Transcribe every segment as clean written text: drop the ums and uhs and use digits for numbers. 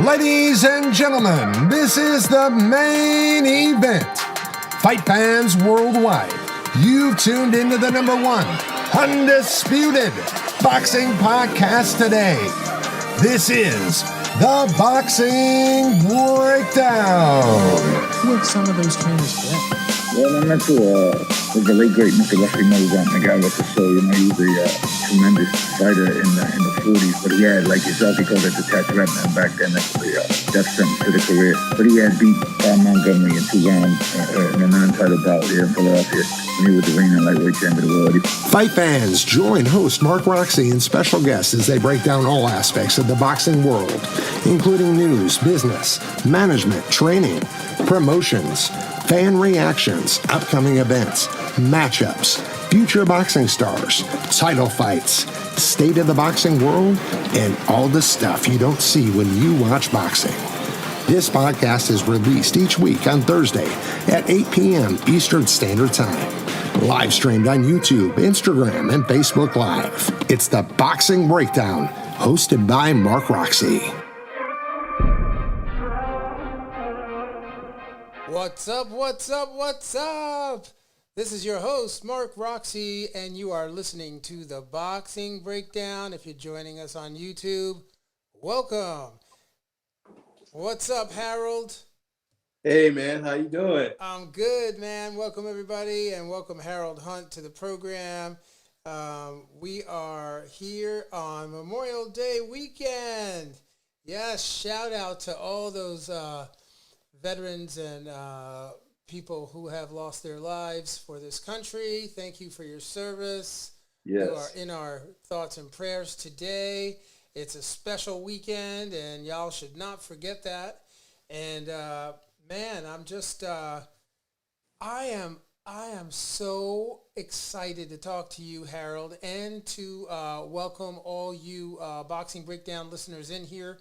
Ladies and gentlemen, this is the main event. Fight fans worldwide, you've tuned into the number one undisputed boxing podcast today. This is the Boxing Breakdown. Who have some of those trainers been? Well, I met the late great Mr. Leslie Knows on the guy with the soul. You know, he was a tremendous fighter in the 40s, but he had, like yourself, he called it the tax revenue back then. That's the death sentence to the career. But he had beat Paul Montgomery in 2 rounds in a non-title bout here in Philadelphia. And he was the reigning lightweight champion of the world. Fight fans, join host Mark Roxy and special guests as they break down all aspects of the boxing world, including news, business, management, training, promotions, fan reactions, upcoming events, matchups, future boxing stars, title fights, state of the boxing world, and all the stuff you don't see when you watch boxing. This podcast is released each week on Thursday at 8 p.m. Eastern Standard Time. Live streamed on YouTube, Instagram, and Facebook Live. It's the Boxing Breakdown, hosted by Mark Roxy. What's up, what's up, what's up? This is your host, Mark Roxy, and you are listening to the Boxing Breakdown. If you're joining us on YouTube, welcome. What's up, Harold? Hey, man, how you doing? I'm good, man. Welcome, everybody, and welcome Harold Hunt to the program. We are here on Memorial Day weekend. Yes, shout out to all those veterans and people who have lost their lives for this country. Thank you for your service. Yes. You are in our thoughts and prayers today. It's a special weekend, and y'all should not forget that. And man, I'm just I am so excited to talk to you, Harold, and to welcome all you Boxing Breakdown listeners in here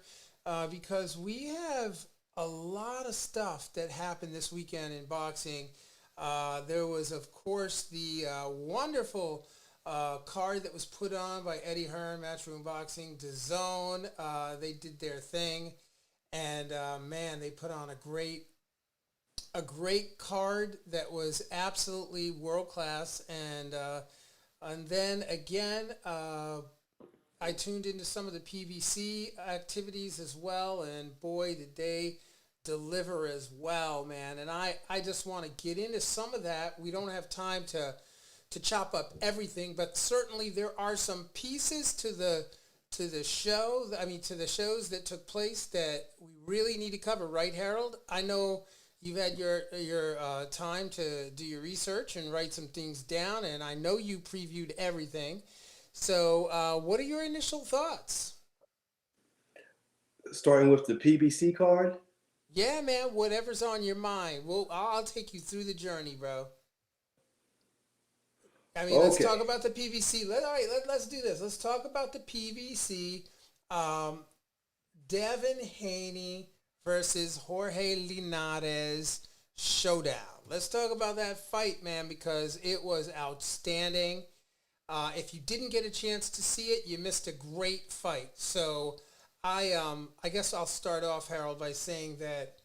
because we have a lot of stuff that happened this weekend in boxing. There was, of course, the wonderful card that was put on by Eddie Hearn, Matchroom Boxing, DAZN. They did their thing, and man, they put on a great card that was absolutely world class. And then again, I tuned into some of the PBC activities as well, and boy, did they deliver as well, man. And I just want to get into some of that. We don't have time to chop up everything, but certainly there are some pieces to the show. I mean, to the shows that took place that we really need to cover, right, Harold? I know you've had your time to do your research and write some things down, and I know you previewed everything. So what are your initial thoughts? Starting with the PBC card? Yeah, man, whatever's on your mind. I'll take you through the journey, bro. I mean, Let's talk about the PBC. Let's do this. Let's talk about the PBC. Devin Haney versus Jorge Linares showdown. Let's talk about that fight, man, because it was outstanding. If you didn't get a chance to see it, you missed a great fight. So I guess I'll start off, Harold, by saying that,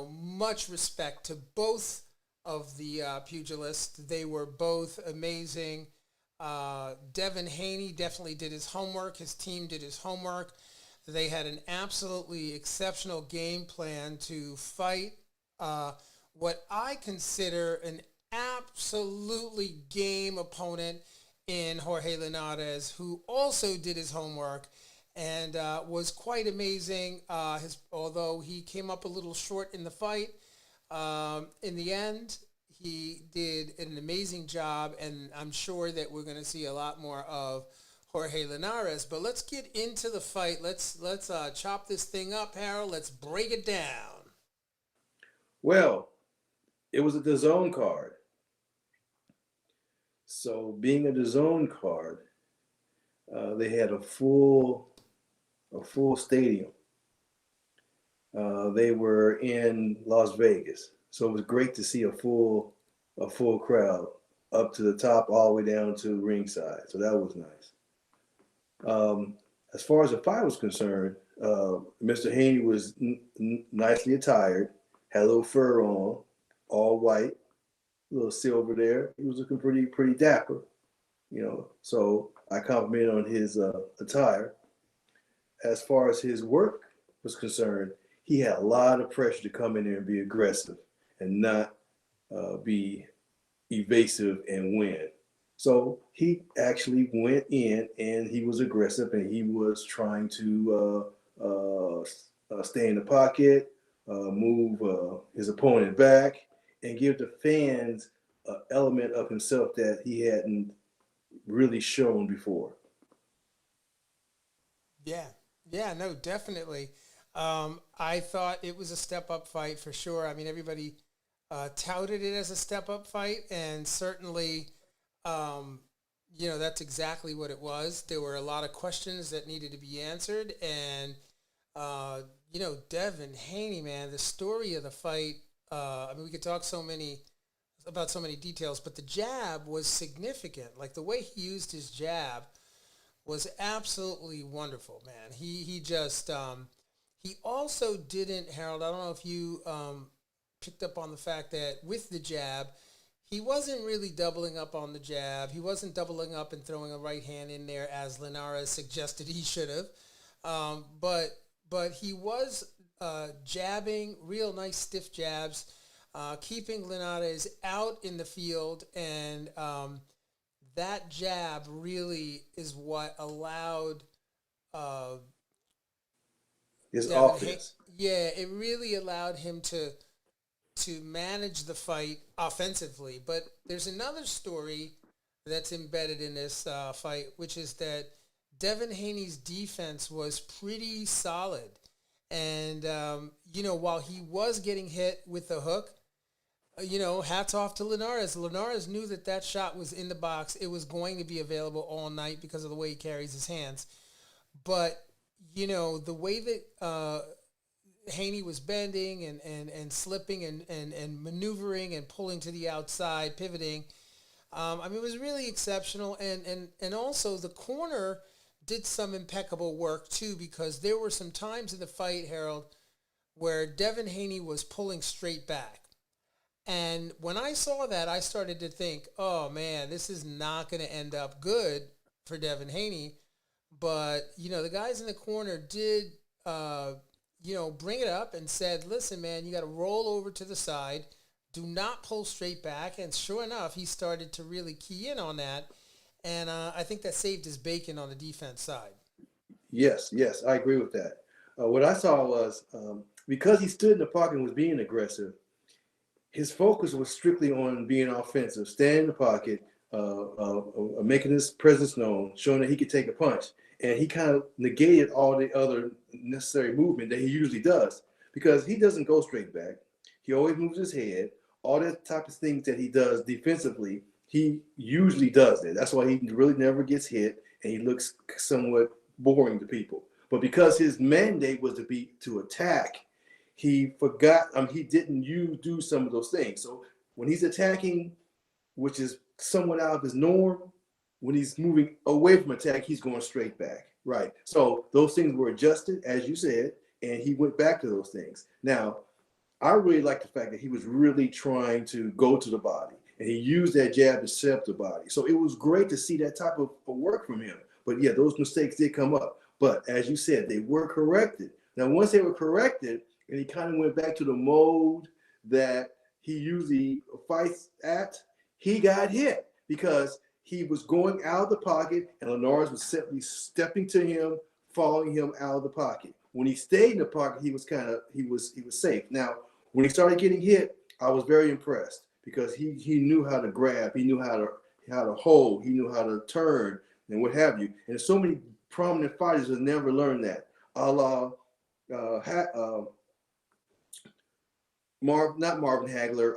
much respect to both of the pugilists. They were both amazing. Devin Haney definitely did his homework. His team did his homework. They had an absolutely exceptional game plan to fight what I consider an absolutely game opponent in Jorge Linares, who also did his homework and was quite amazing. Although he came up a little short in the fight, in the end, he did an amazing job, and I'm sure that we're going to see a lot more of Jorge Linares. But let's get into the fight. Let's chop this thing up, Harold. Let's break it down. Well, it was a DAZN card. So being a DAZN card, they had a full stadium. They were in Las Vegas, so it was great to see a full crowd up to the top, all the way down to ringside. So that was nice. as far as the fight was concerned, Mr. Haney was nicely attired, had a little fur on, all white, a little silver there. He was looking pretty dapper, you know. So I complimented on his attire. As far as his work was concerned, he had a lot of pressure to come in there and be aggressive and not be evasive and win. So he actually went in and he was aggressive and he was trying to stay in the pocket, move his opponent back, and give the fans an element of himself that he hadn't really shown before. Yeah, no, definitely. I thought it was a step-up fight for sure. I mean, everybody touted it as a step-up fight, and certainly, that's exactly what it was. There were a lot of questions that needed to be answered, and, Devin Haney, man, the story of the fight, we could talk about so many details, but the jab was significant. Like, the way he used his jab was absolutely wonderful, man. He just, he also didn't, Harold, I don't know if you picked up on the fact that with the jab, he wasn't really doubling up on the jab. He wasn't doubling up and throwing a right hand in there as Linares suggested he should have. But he was jabbing, real nice stiff jabs, keeping Linares out in the field, and that jab really is what allowed his offense. It really allowed him to manage the fight offensively. But there's another story that's embedded in this fight, which is that Devin Haney's defense was pretty solid. And, while he was getting hit with the hook, hats off to Linares. Linares knew that shot was in the box. It was going to be available all night because of the way he carries his hands. But, the way that Haney was bending and slipping and maneuvering and pulling to the outside, pivoting, it was really exceptional. And also the corner did some impeccable work, too, because there were some times in the fight, Harold, where Devin Haney was pulling straight back. And when I saw that, I started to think, oh, man, this is not going to end up good for Devin Haney. But, the guys in the corner did, bring it up and said, listen, man, you got to roll over to the side. Do not pull straight back. And sure enough, he started to really key in on that. And I think that saved his bacon on the defense side. Yes, I agree with that. What I saw was because he stood in the pocket and was being aggressive, his focus was strictly on being offensive, staying in the pocket, making his presence known, showing that he could take a punch. And he kind of negated all the other necessary movement that he usually does because he doesn't go straight back. He always moves his head. All that type of things that he does defensively, he usually does that. That's why he really never gets hit, and he looks somewhat boring to people. But because his mandate was to attack, he forgot. He didn't do some of those things. So when he's attacking, which is somewhat out of his norm, when he's moving away from attack, he's going straight back. Right. So those things were adjusted, as you said, and he went back to those things. Now, I really like the fact that he was really trying to go to the body, and he used that jab to set up the body. So it was great to see that type of work from him. But yeah, those mistakes did come up. But as you said, they were corrected. Now, once they were corrected, and he kind of went back to the mode that he usually fights at, he got hit because he was going out of the pocket, and Linares was simply stepping to him, following him out of the pocket. When he stayed in the pocket, he was safe. Now, when he started getting hit, I was very impressed because he knew how to grab, he knew how to hold, he knew how to turn, and what have you. And so many prominent fighters have never learned that. A la not Marvin Hagler,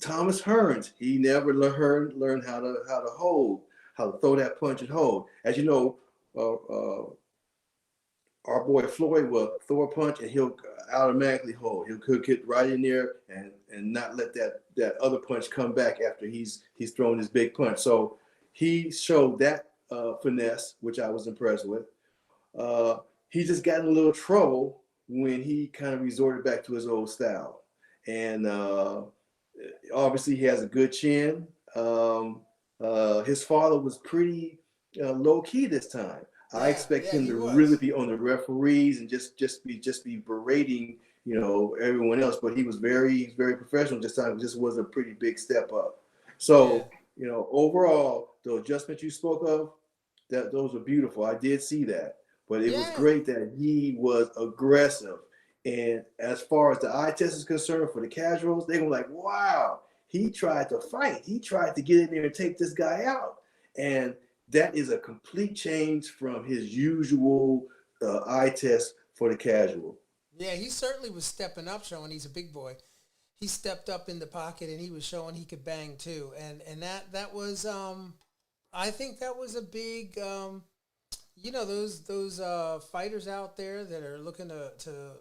Thomas Hearns. He never learned how to hold, how to throw that punch and hold. As you know, our boy Floyd will throw a punch and he'll automatically hold. He'll get right in there and not let that other punch come back after he's thrown his big punch. So he showed that finesse, which I was impressed with. He just got in a little trouble when he kind of resorted back to his old style. And obviously, he has a good chin. His father was pretty low key this time. I expect him to really be on the referees and just be berating, everyone else. But he was very professional this time. It just was a pretty big step up. So overall, the adjustments you spoke of, those were beautiful. I did see that, but it was great that he was aggressive. And as far as the eye test is concerned, for the casuals, they were like, "Wow, he tried to fight. He tried to get in there and take this guy out." And that is a complete change from his usual eye test for the casual. Yeah, he certainly was stepping up, showing he's a big boy. He stepped up in the pocket and he was showing he could bang too. And that was I think that was a big those fighters out there that are looking to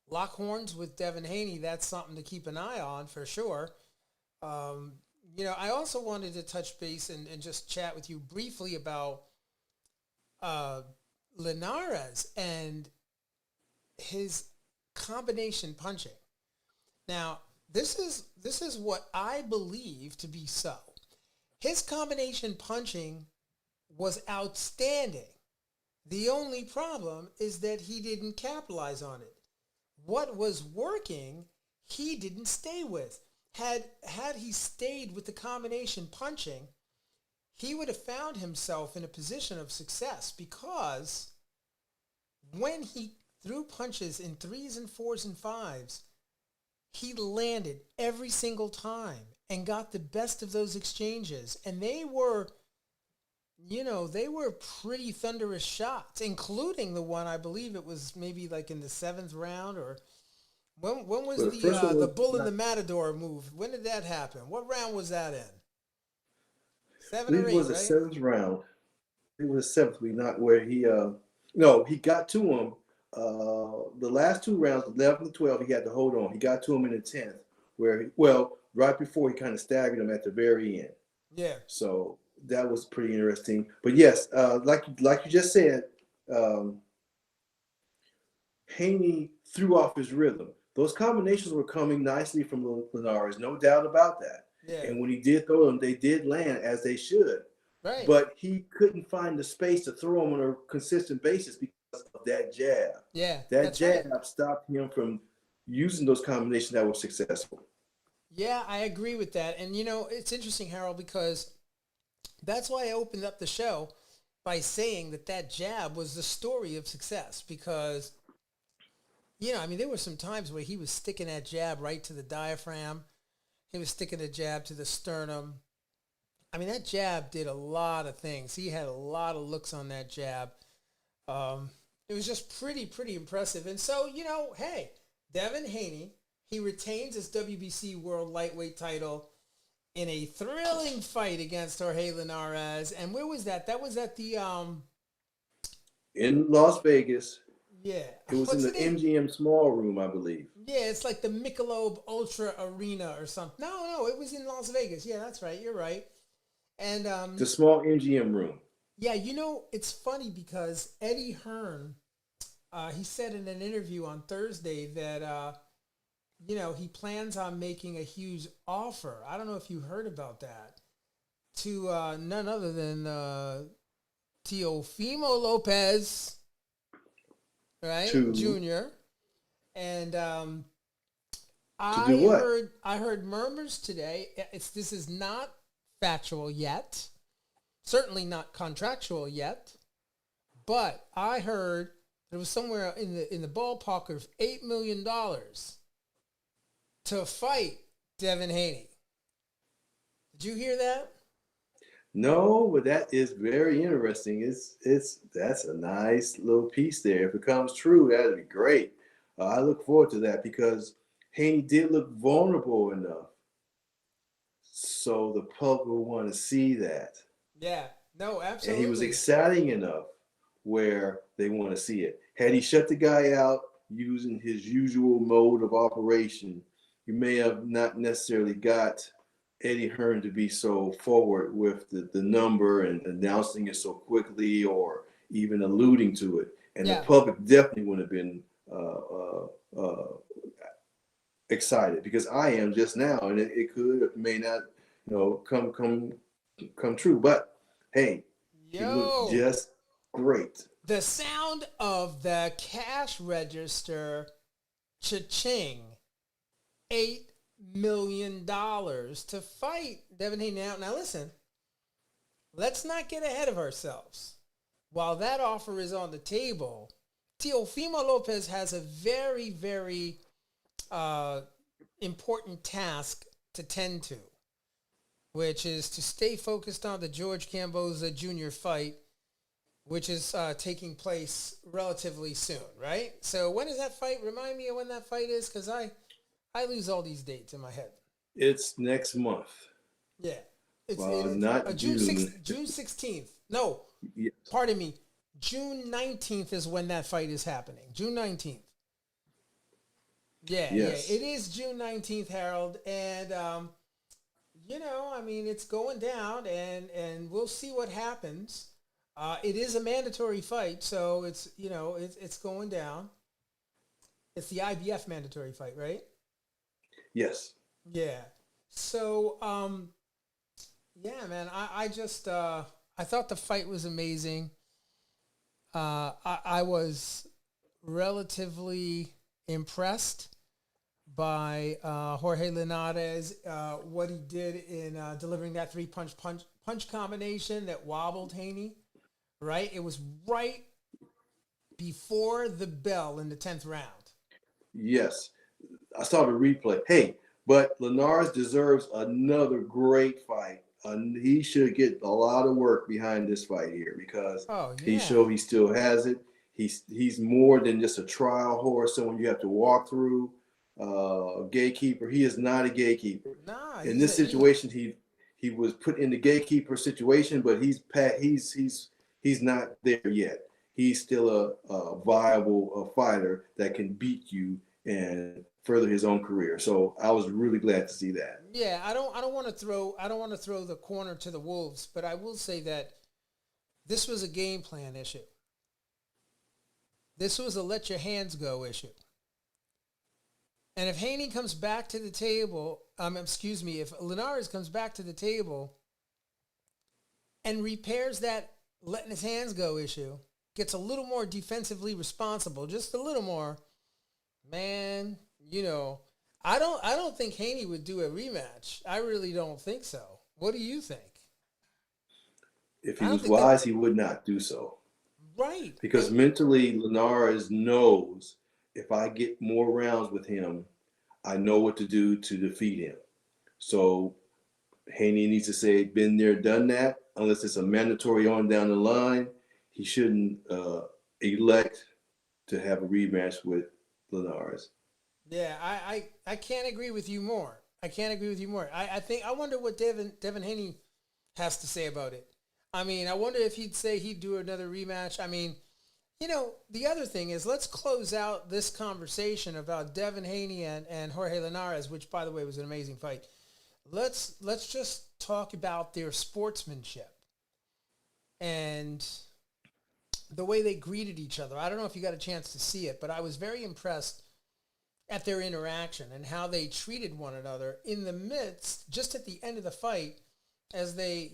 lock horns with Devin Haney, that's something to keep an eye on for sure. I also wanted to touch base and just chat with you briefly about Linares and his combination punching. Now, this is what I believe to be so. His combination punching was outstanding. The only problem is that he didn't capitalize on it. What was working, he didn't stay with. Had he stayed with the combination punching, he would have found himself in a position of success, because when he threw punches in 3s and 4s and 5s, he landed every single time and got the best of those exchanges. And they were pretty thunderous shots, including the one, I believe it was maybe like in the 7th round, or when was the bull in the matador move? When did that happen? What round was that in? 7 or 8, it was right? the 7th round. It was the 7th. We not where he he got to him. The last 2 rounds, 11 and 12, he had to hold on. He got to him in the 10th, right before he kind of staggered him at the very end. Yeah. So that was pretty interesting. But yes, like you just said, Haney threw off his rhythm. Those combinations were coming nicely from Linares, no doubt about that. Yeah. And when he did throw them, they did land as they should. Right. But he couldn't find the space to throw them on a consistent basis because of that jab. Yeah. That jab stopped him from using those combinations that were successful. Yeah, I agree with that. And, it's interesting, Harold, because that's why I opened up the show by saying that jab was the story of success, because, there were some times where he was sticking that jab right to the diaphragm. He was sticking a jab to the sternum. That jab did a lot of things. He had a lot of looks on that jab. It was just pretty impressive. And so, hey, Devin Haney, he retains his WBC World Lightweight title in a thrilling fight against Jorge Linares. And where was that? That was at the in Las Vegas. Yeah. It was in the MGM small room, I believe. Yeah, it's like the Michelob Ultra Arena or something. No, it was in Las Vegas. Yeah, that's right. You're right. And the small MGM room. Yeah, it's funny because Eddie Hearn, he said in an interview on Thursday that he plans on making a huge offer. I don't know if you heard about that, to none other than Teofimo Lopez, right, Jr. And I heard murmurs today. This is not factual yet, certainly not contractual yet, but I heard it was somewhere in the ballpark of $8 million to fight Devin Haney. Did you hear that? No, but that is very interesting. That's a nice little piece there. If it comes true, that'd be great. I look forward to that because Haney did look vulnerable enough, so the public will want to see that. Yeah, no, absolutely. And he was exciting enough where they want to see it. Had he shut the guy out using his usual mode of operation, you may have not necessarily got Eddie Hearn to be so forward with the number and announcing it so quickly or even alluding to it. And the Yeah. public definitely would have been excited, because I am just now, and it could or may not, come true. But hey, it looked Yo, just great. the sound of the cash register, cha-ching, $8 million to fight Devin Haney. Now listen, let's not get ahead of ourselves. While that offer is on the table, Teofimo Lopez has a very, very important task to tend to, which is to stay focused on the George Kamboza Jr. fight, which is taking place relatively soon, right? So when is that fight? Remind me of when that fight is, because I lose all these dates in my head. It's next month. Yeah. It's Not June June. June 16th. No, Yes. pardon me. June 19th is when that fight is happening. June 19th. Yeah, Yes. yeah. It is June 19th, Harold. And, I mean, it's going down, and we'll see what happens. It is a mandatory fight, so it's going down. It's the IBF mandatory fight, right? Yes. Yeah. So, yeah, man, I just, I thought the fight was amazing. I was relatively impressed by Jorge Linares, what he did in delivering that punch combination that wobbled Haney, right? It was right before the bell in the 10th round. Yes. I saw the replay. Hey, but Linares deserves another great fight. He should get a lot of work behind this fight here, because he showed he still has it. He's more than just a trial horse, someone you have to walk through. Gatekeeper. He is not a gatekeeper. Nah, In this situation, he was put in the gatekeeper situation, but he's not there yet. He's still a viable fighter that can beat you and further his own career. So I was really glad to see that. Yeah, I don't want to throw the corner to the wolves, but I will say that this was a game plan issue. This was a let your hands go issue. And if Haney comes back to the table, if Linares comes back to the table and repairs that letting his hands go issue, gets a little more defensively responsible, just a little more, man, I don't think Haney would do a rematch. I really don't think so. What do you think? If he was wise, he would not do so. Right. Because mentally, Linares knows, if I get more rounds with him, I know what to do to defeat him. So Haney needs to say, been there, done that. Unless it's a mandatory on down the line, he shouldn't elect to have a rematch with Linares. Yeah, I can't agree with you more. I wonder what Devin Haney has to say about it. I mean, I wonder if he'd say he'd do another rematch. I mean, the other thing is, let's close out this conversation about Devin Haney and Jorge Linares, which, by the way, was an amazing fight. Let's just talk about their sportsmanship and the way they greeted each other. I don't know if you got a chance to see it, but I was very impressed at their interaction and how they treated one another in the midst, just at the end of the fight, as they,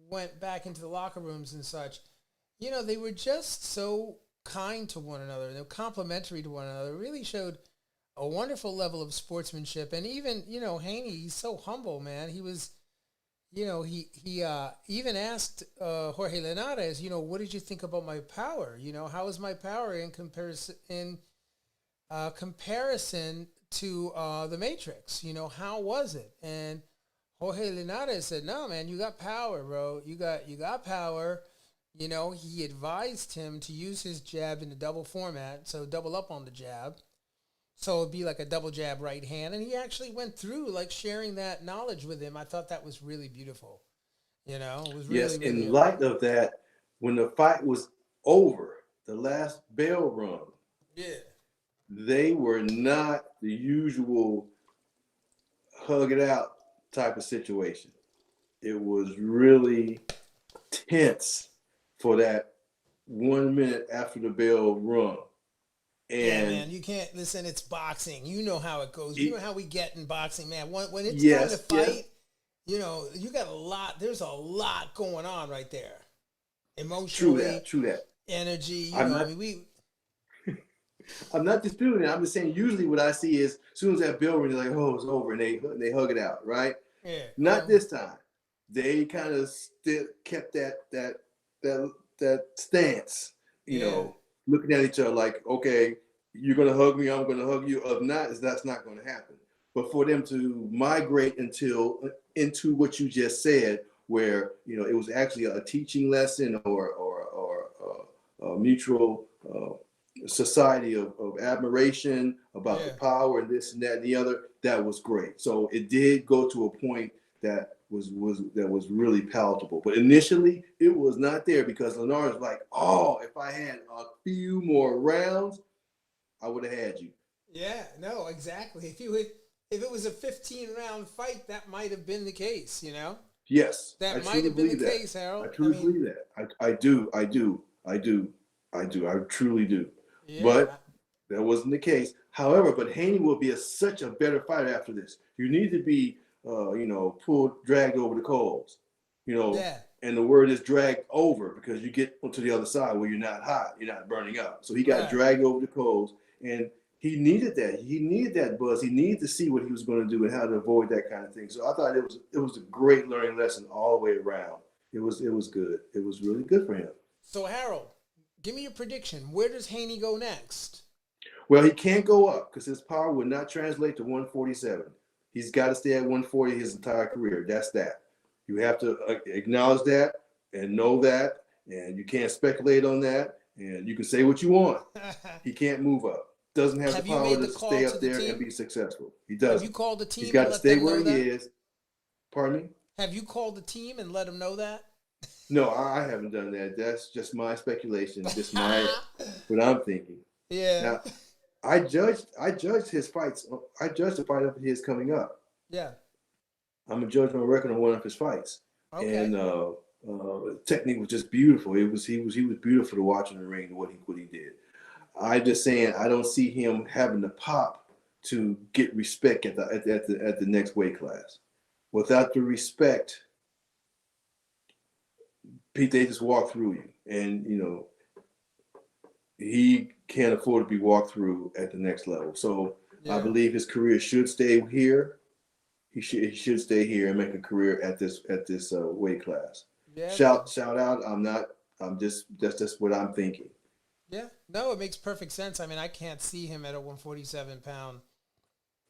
went back into the locker rooms and such. They were just so kind to one another. They were complimentary to one another. It really showed a wonderful level of sportsmanship. And even, Haney, he's so humble, man. He was, he even asked Jorge Linares, what did you think about my power? How was my power in comparison to the Matrix? How was it? And Jorge Linares said, no, man, you got power, bro. You got power. He advised him to use his jab in the double format, so double up on the jab. So it'd be like a double jab right hand. And he actually went through, sharing that knowledge with him. I thought that was really beautiful. It was really, yes, really in beautiful. light of that, when the fight was over, the last bell rung, they were not the usual hug it out type of situation. It was really tense for that 1 minute after the bell rung. And yeah, man, you can't listen. It's boxing. You know how it goes. You know how we get in boxing, man. When it's time to fight, you know, you got a lot. There's a lot going on right there. Emotionally, true that. Energy. I'm not, I'm not disputing it. I'm just saying. Usually, what I see is as soon as that bell rings, they're like, "Oh, it's over," and they hug it out, right? Yeah. Not this time. They kind of still kept that stance, you know, looking at each other like, okay, you're gonna hug me, I'm gonna hug you. If not, that's not gonna happen. But for them to migrate into what you just said, where you know it was actually a teaching lesson or a mutual society of admiration about the power and this and that and the other, that was great. So it did go to a point that was really palatable. But initially, it was not there because Linares was like, oh, if I had a few more rounds, I would have had you. Yeah, no, exactly. If it was a 15-round fight, that might have been the case, you know? Yes. That might have been the case, Harold. I truly believe that. I do. I truly do. Yeah. But that wasn't the case. However, but Haney will be such a better fighter after this. You need to be dragged over the coals, and the word is dragged over because you get onto the other side where you're not hot, you're not burning up. So he got dragged over the coals, and he needed that. He needed that buzz. He needed to see what he was going to do and how to avoid that kind of thing. So I thought it was a great learning lesson all the way around. It was good. It was really good for him. So Harold, give me your prediction. Where does Haney go next? Well, he can't go up because his power would not translate to 147. He's got to stay at 140 his entire career. That's that. You have to acknowledge that and know that, and you can't speculate on that, and you can say what you want. He can't move up. Doesn't have the power to stay up there and be successful. He doesn't. Have you called the team? He's got to stay where he is. Pardon me? Have you called the team and let them know that? No, I haven't done that. That's just my speculation. Just what I'm thinking. Yeah. Now, I judged his fights. I judged the fight of his coming up. Yeah. I'm a judge on record on one of his fights. Okay. And technique was just beautiful. He was beautiful to watch in the ring. What he did. I'm just saying I don't see him having the pop to get respect at the next weight class. Without the respect, Pete, they just walk through you, and he can't afford to be walked through at the next level. So I believe his career should stay here. He should stay here and make a career at this weight class. Yeah. Shout out. That's just what I'm thinking. Yeah. No, it makes perfect sense. I mean, I can't see him at a 147 pound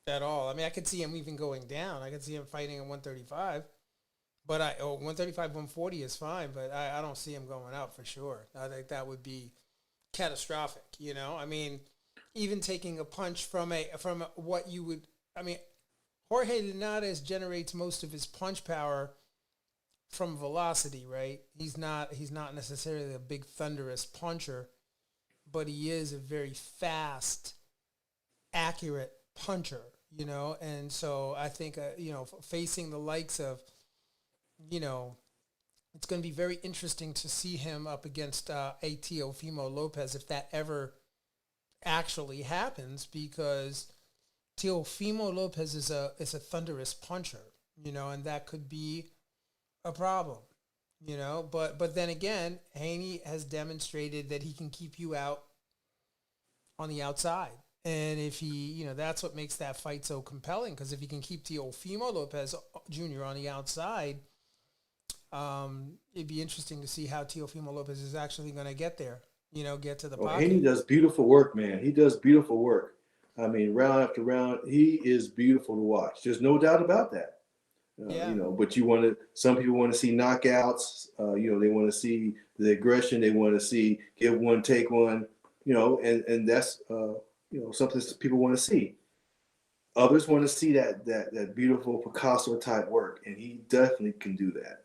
at all. I mean, I could see him even going down. I could see him fighting at 135. But 135, 140 is fine, but I don't see him going up for sure. I think that would be catastrophic, I mean, even taking a punch from what you would, I mean, Jorge Linares generates most of his punch power from velocity, right? He's not necessarily a big thunderous puncher, but he is a very fast, accurate puncher, and so I think, facing the likes of, it's going to be very interesting to see him up against a Teofimo Lopez if that ever actually happens, because Teofimo Lopez is a thunderous puncher, and that could be a problem, But then again, Haney has demonstrated that he can keep you out on the outside. And if he, that's what makes that fight so compelling, because if he can keep Teofimo Lopez Jr. on the outside, it'd be interesting to see how Teofimo Lopez is actually going to get there, get to the pocket. Haney does beautiful work, man. He does beautiful work. I mean, round after round, he is beautiful to watch. There's no doubt about that. But some people want to see knockouts. They want to see the aggression. They want to see give one, take one, and that's, something people want to see. Others want to see that beautiful Picasso type work, and he definitely can do that.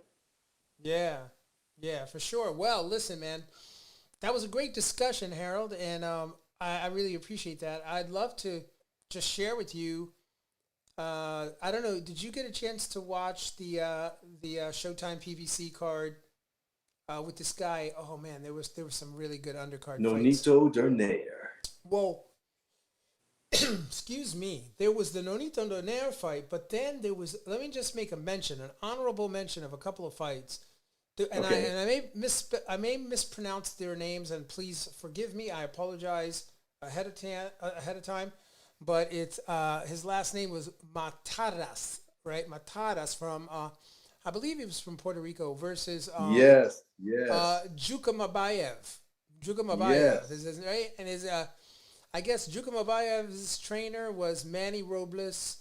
Yeah, for sure. Well, listen, man, that was a great discussion, Harold, and I really appreciate that. I'd love to just share with you I don't know. Did you get a chance to watch the Showtime PBC card with this guy? Oh man, there was some really good undercard fights. Nonito Donaire. Well, excuse me. There was the Nonito Donaire fight, but then there was. Let me just make an honorable mention of a couple of fights. And Okay. I may mispronounce their names, and please forgive me. I apologize ahead of time. But it's his last name was Matias, right? Matias from I believe he was from Puerto Rico versus Yes. Yes. Jukembayev. Yes. Is his right? And his I guess Jukembayev's trainer was Manny Robles.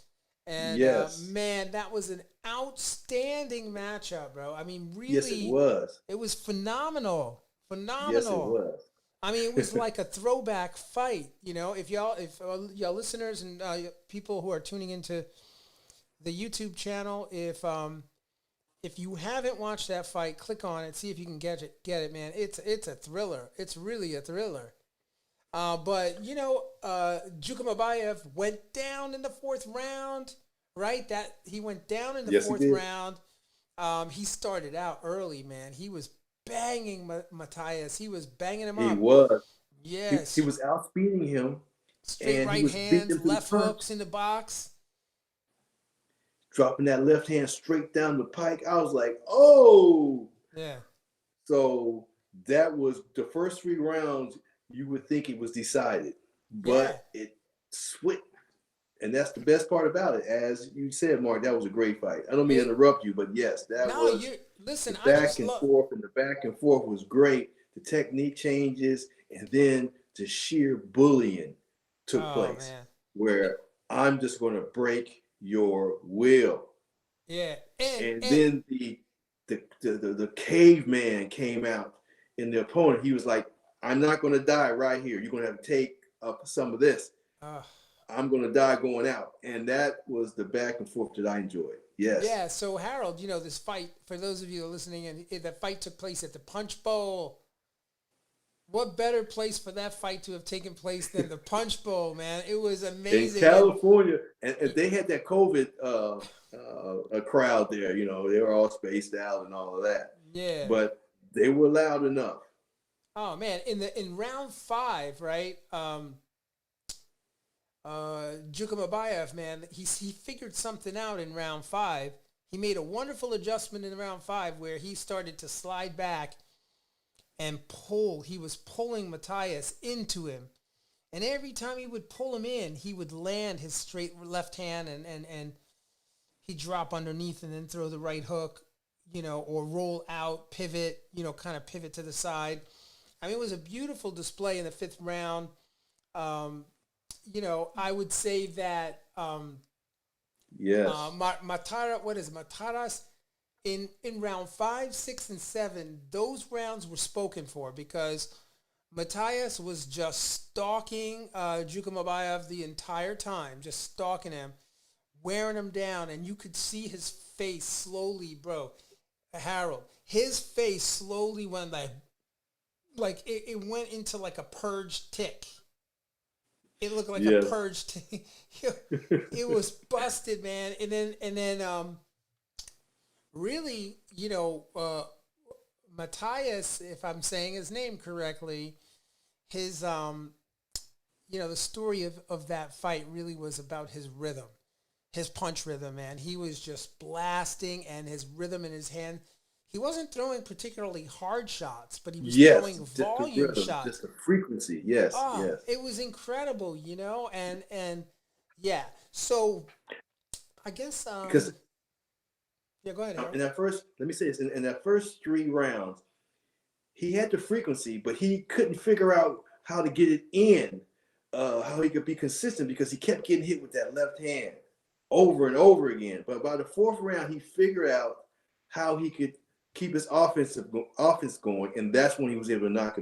And Yes. man, that was an outstanding matchup, bro. I mean, Yes, it really, was. it was phenomenal. Yes, it Phenomenal. was. I mean, it was like a throwback fight, you know. If y'all listeners and people who are tuning into the YouTube channel, if you haven't watched that fight, click on it, see if you can get it, man. It's a thriller. It's really a thriller. But you know, Jukembayev went down in the fourth round, right? That he went down in the Yes, he fourth did. round. He started out early, man. He was banging Matias. He was banging him He up. was. Yes, He was outspeeding him, straight and he right was beating hands, him to the left punch, hooks in the box. dropping that left hand straight down the pike. I was like, oh. Yeah, So that was the first 3 rounds. You would think it was decided, yeah. but it switched. And that's the best part about it. As you said, Mark, that was a great fight. I don't mean to interrupt you, but yes, that No, was you listen. the I back just and love. forth, and the back and forth was great. The technique changes, and then the sheer bullying took Oh place, man, where I'm just going to break your will. yeah, And and then the caveman came out, and the opponent, he was like, I'm not going to die right here. You're going to have to take up some of this. uh, I'm going to die going out. And that was the back and forth that I enjoyed. Yes. yeah. So Harold, you know this fight. For those of you listening, and that fight took place at the Punch Bowl. What better place for that fight to have taken place than the Punch Bowl, man? It was In amazing. California, and they had that COVID a crowd there, you know, they were all spaced out and all of that. Yeah. But they were loud enough. Oh man, in round 5, right? Jukembayev, man, he figured something out in round 5. He made a wonderful adjustment in round 5 where he started to slide back and pull. He was pulling Matias into him. And every time he would pull him in, he would land his straight left hand and he'd drop underneath and then throw the right hook, you know, or roll out, pivot, you know, kind of pivot to the side. I mean, it was a beautiful display in the 5th round. You know, I would say that Yes. Mataras in round 5, 6, and 7, those rounds were spoken for because Matias was just stalking Jukembayev the entire time, just stalking him, wearing him down, and you could see his face slowly, bro. Harold, his face slowly went like it went into like a purged tick. It looked like Yes. a purged tick. It was busted, man. And then really, you know, Matias, if I'm saying his name correctly, his you know, the story of that fight really was about his rhythm, his punch rhythm, man. He was just blasting, and his rhythm in his hand. He wasn't throwing particularly hard shots, but he was throwing Just the volume rhythm, shots. just the frequency. Yes. Oh, Yes. it was incredible, you know, and yeah. So I guess Because yeah, go ahead, Harold. in that first, let me say this, in that first 3 rounds, he had the frequency, but he couldn't figure out how to get it in, how he could be consistent because he kept getting hit with that left hand over and over again. But by the 4th round, he figured out how he could keep his offense going, and that's when he was able to knock him